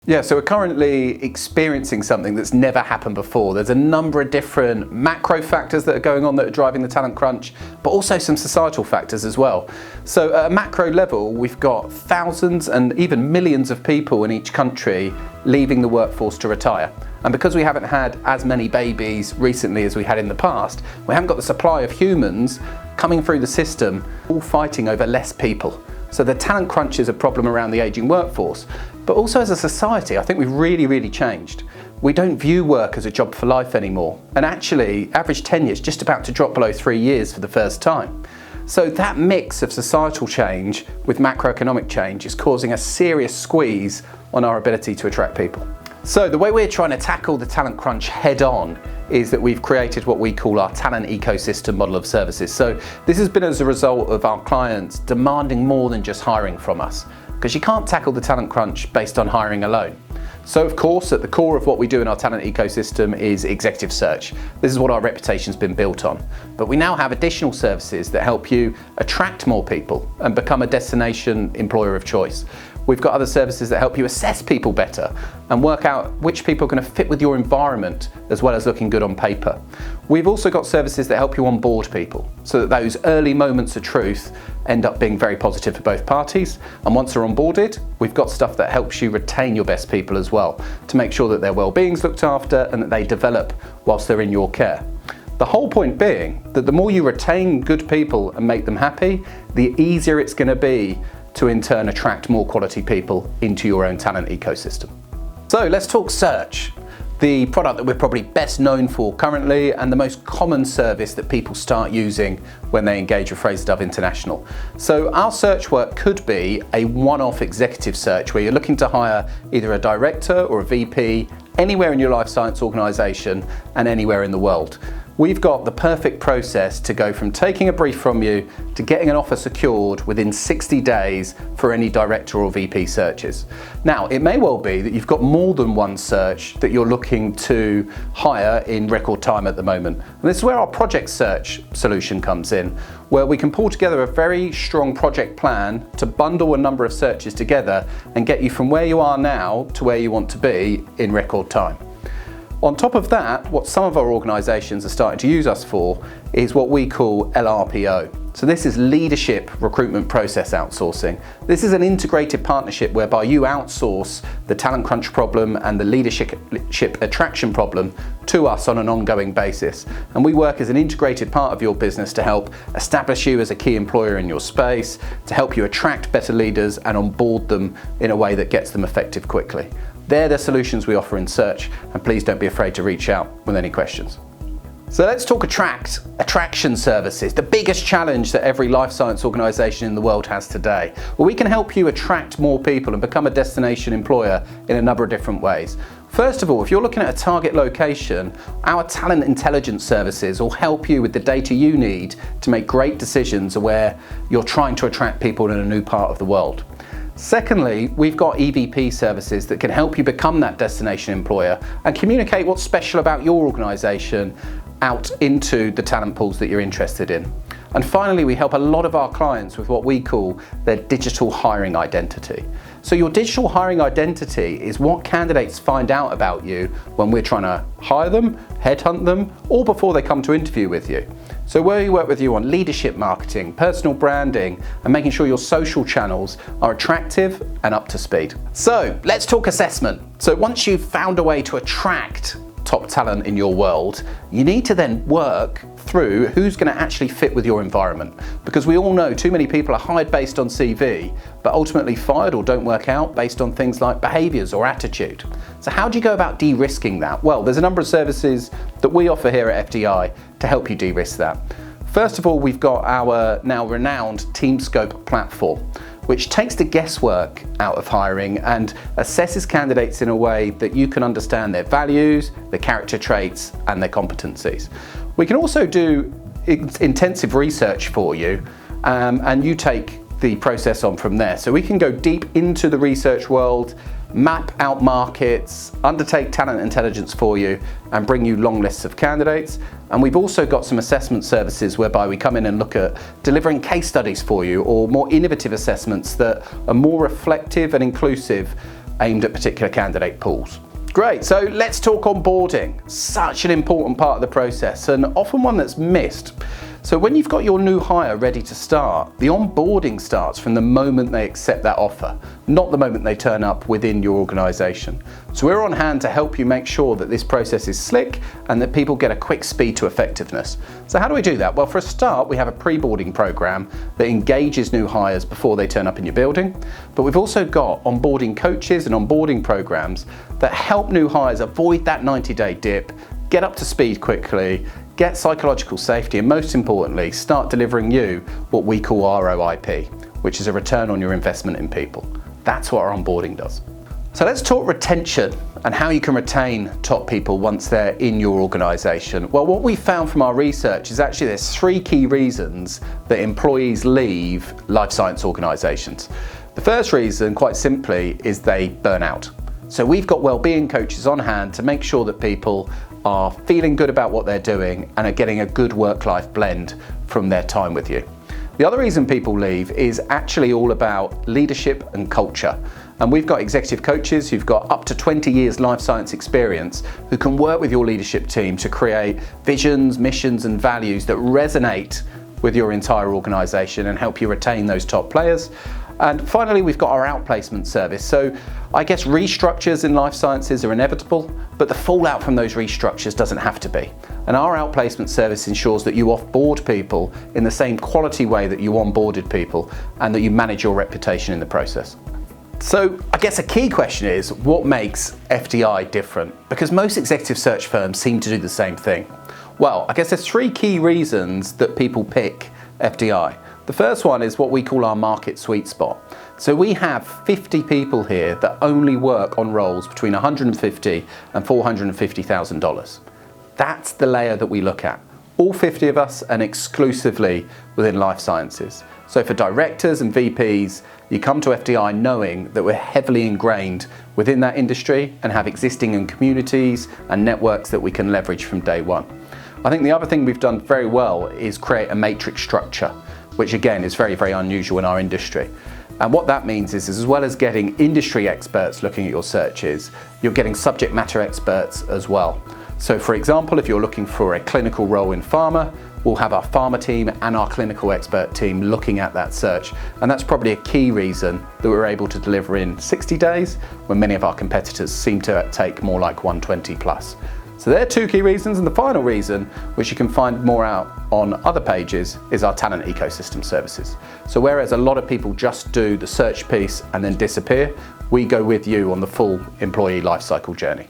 Yeah, so we're currently experiencing something that's never happened before. There's a number of different macro factors that are going on that are driving the talent crunch, but also some societal factors as well. So at a macro level, we've got thousands and even millions of people in each country leaving the workforce to retire. And because we haven't had as many babies recently as we had in the past, we haven't got the supply of humans coming through the system, all fighting over less people. So the talent crunch is a problem around the ageing workforce. But also as a society, I think we've really changed. We don't view work as a job for life anymore. And actually, average tenure is just about to drop below 3 years for the first time. So that mix of societal change with macroeconomic change is causing a serious squeeze on our ability to attract people. So the way we're trying to tackle the talent crunch head on is that we've created what we call our talent ecosystem model of services. So this has been as a result of our clients demanding more than just hiring from us, because you can't tackle the talent crunch based on hiring alone. So of course, at the core of what we do in our talent ecosystem is executive search. This is what our reputation's been built on. But we now have additional services that help you attract more people and become a destination employer of choice. We've got other services that help you assess people better and work out which people are going to fit with your environment as well as looking good on paper. We've also got services that help you onboard people so that those early moments of truth end up being very positive for both parties. And once they're onboarded, we've got stuff that helps you retain your best people as well to make sure that their well-being's looked after and that they develop whilst they're in your care. The whole point being that the more you retain good people and make them happy, the easier it's going to be to in turn attract more quality people into your own talent ecosystem. So let's talk search, the product that we're probably best known for currently and the most common service that people start using when they engage with Fraser Dove International. So our search work could be a one-off executive search where you're looking to hire either a director or a VP anywhere in your life science organisation and anywhere in the world. We've got the perfect process to go from taking a brief from you to getting an offer secured within 60 days for any director or VP searches. Now, it may well be that you've got more than one search that you're looking to hire in record time at the moment. And this is where our project search solution comes in, where we can pull together a very strong project plan to bundle a number of searches together and get you from where you are now to where you want to be in record time. On top of that, what some of our organisations are starting to use us for is what we call LRPO. So this is leadership recruitment process outsourcing. This is an integrated partnership whereby you outsource the talent crunch problem and the leadership attraction problem to us on an ongoing basis. And we work as an integrated part of your business to help establish you as a key employer in your space, to help you attract better leaders and onboard them in a way that gets them effective quickly. They're the solutions we offer in search, and please don't be afraid to reach out with any questions. So let's talk attraction services, the biggest challenge that every life science organisation in the world has today. Well, we can help you attract more people and become a destination employer in a number of different ways. First of all, if you're looking at a target location, our talent intelligence services will help you with the data you need to make great decisions where you're trying to attract people in a new part of the world. Secondly, we've got EVP services that can help you become that destination employer and communicate what's special about your organisation out into the talent pools that you're interested in. And finally, we help a lot of our clients with what we call their digital hiring identity. So your digital hiring identity is what candidates find out about you when we're trying to hire them, headhunt them, or before they come to interview with you. So we work with you on leadership marketing, personal branding, and making sure your social channels are attractive and up to speed. So let's talk assessment. So once you've found a way to attract top talent in your world, you need to then work through who's going to actually fit with your environment. Because we all know too many people are hired based on CV, but ultimately fired or don't work out based on things like behaviours or attitude. So how do you go about de-risking that? Well, there's a number of services that we offer here at FDI to help you de-risk that. First of all, we've got our now renowned TeamScope platform, which takes the guesswork out of hiring and assesses candidates in a way that you can understand their values, their character traits, and their competencies. We can also do intensive research for you, and you take the process on from there. So we can go deep into the research world, map out markets, undertake talent intelligence for you, and bring you long lists of candidates. And we've also got some assessment services whereby we come in and look at delivering case studies for you or more innovative assessments that are more reflective and inclusive aimed at particular candidate pools. Great, so let's talk onboarding. Such an important part of the process and often one that's missed. So when you've got your new hire ready to start, the onboarding starts from the moment they accept that offer, not the moment they turn up within your organisation. So we're on hand to help you make sure that this process is slick and that people get a quick speed to effectiveness. So how do we do that? Well, for a start, we have a pre-boarding programme that engages new hires before they turn up in your building. But we've also got onboarding coaches and onboarding programmes that help new hires avoid that 90-day dip, get up to speed quickly, get psychological safety, and most importantly, start delivering you what we call ROIP, which is a return on your investment in people. That's what our onboarding does. So let's talk retention and how you can retain top people once they're in your organisation. Well, what we found from our research is actually there's 3 key reasons that employees leave life science organisations. The first reason, quite simply, is they burn out. So we've got wellbeing coaches on hand to make sure that people are feeling good about what they're doing and are getting a good work-life blend from their time with you. The other reason people leave is actually all about leadership and culture. And we've got executive coaches who've got up to 20 years life science experience who can work with your leadership team to create visions, missions and values that resonate with your entire organisation and help you retain those top players. And finally, we've got our outplacement service. So I guess restructures in life sciences are inevitable, but the fallout from those restructures doesn't have to be. And our outplacement service ensures that you offboard people in the same quality way that you onboarded people and that you manage your reputation in the process. So I guess a key question is, what makes FDI different? Because most executive search firms seem to do the same thing. Well, I guess there's 3 key reasons that people pick FDI. The first one is what we call our market sweet spot. So we have 50 people here that only work on roles between $150,000 and $450,000. That's the layer that we look at. All 50 of us and exclusively within life sciences. So for directors and VPs, you come to FDI knowing that we're heavily ingrained within that industry and have existing communities and networks that we can leverage from day one. I think the other thing we've done very well is create a matrix structure, which again is very, very unusual in our industry. And what that means is as well as getting industry experts looking at your searches, you're getting subject matter experts as well. So for example, if you're looking for a clinical role in pharma, we'll have our pharma team and our clinical expert team looking at that search. And that's probably a key reason that we're able to deliver in 60 days, when many of our competitors seem to take more like 120 plus. So there are 2 key reasons, and the final reason, which you can find more out on other pages, is our talent ecosystem services. So whereas a lot of people just do the search piece and then disappear, we go with you on the full employee lifecycle journey.